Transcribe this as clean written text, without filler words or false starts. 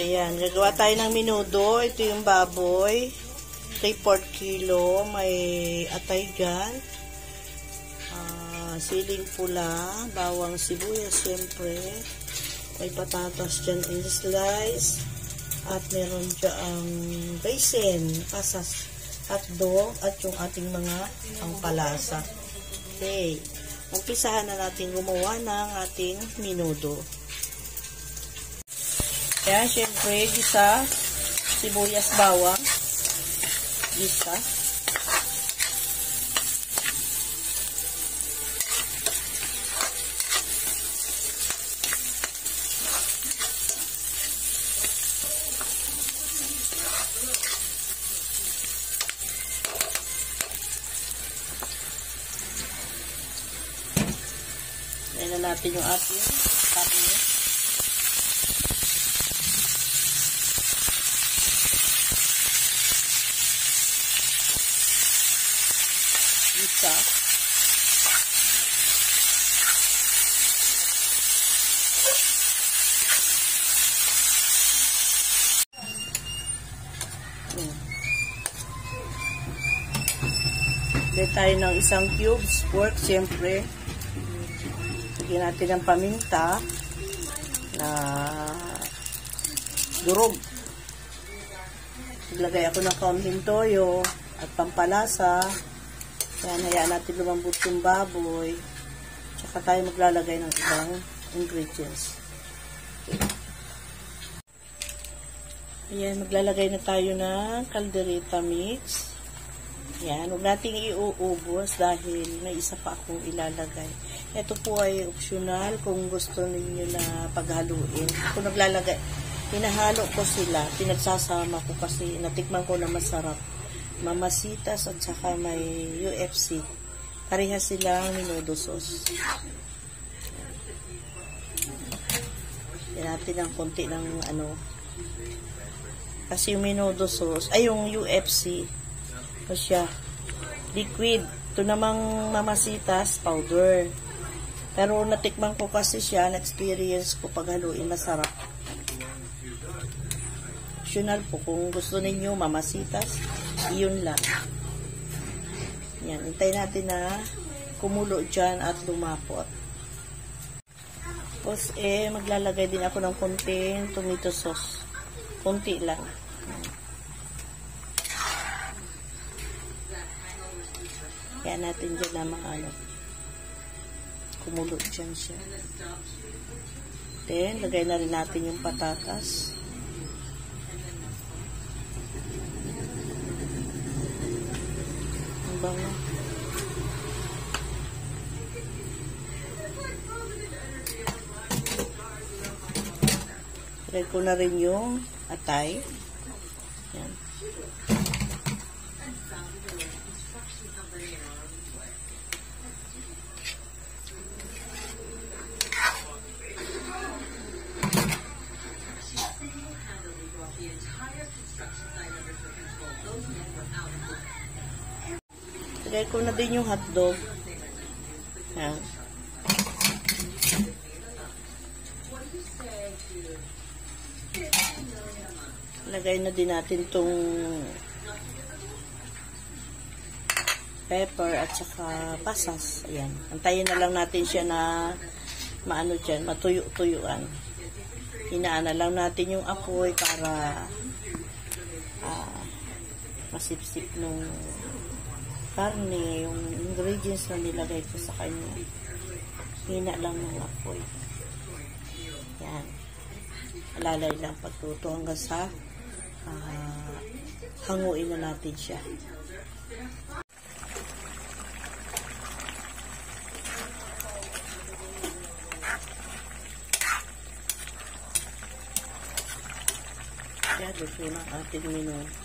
Ayan, gagawa tayo ng menudo. Ito yung baboy. 3/4 kilo. May atay dyan. Siling pula. Bawang sibuyas, syempre. May patatas dyan in slice. At meron dyan baisin, pasas, hotdog, at yung ating mga pangpalasa. Okay. Umpisahan na natin gumawa ng ating menudo. Kaya, syempre, gisa, sibuyas, bawang, gisa. Ayan na natin yung ating karne. Gisa. Bili tayo ng isang cubes pork, siyempre. Lagyan natin ng paminta na durog. Naglagay ako ng kaunting toyo at pampalasa. Yan, hayaan natin lumambot yung baboy. Tsaka tayo maglalagay ng ibang ingredients. Ayan, maglalagay na tayo ng caldereta mix. Yan, huwag natin iuubos dahil may isa pa akong ilalagay. Ito po ay optional kung gusto ninyo na paghaluin. Kung naglalagay, hinahalo ko sila, pinagsasama ko kasi natikman ko na masarap. Mamasitas at saka may UFC. Parehas silang menudo sauce. Yan natin ng konti ng ano. Kasi yung menudo sauce, ay yung UFC, ito siya, liquid. Ito namang mamasitas, powder. Pero natikman ko kasi siya, na-experience ko paghaluin, masarap. Optional po, kung gusto ninyo mamasitas, iyon lang. Yan, hintayin natin na kumulo dyan at lumapot. Tapos, maglalagay din ako ng konting tomato sauce. Konti lang. Yan natin dyan na mga ano. Kumulo dyan siya. Then, lagay na rin natin yung patatas. Ang bango. Lagay ko na rin yung atay. Yan. Lagay ko na din yung hotdog. Yan. Lagay na din natin tong pepper at saka pasas. Ayan. Antayin na lang natin siya na maano dyan, matuyo-tuyuan. Hinaan na lang natin yung apoy para masipsip nung karne, yung ingredients na nilagay ko sa kanya. Hina lang ng apoy. Yan. Alalay lang pagluto hanggang sa hanguin na natin siya. Yan, luto na ating menudo.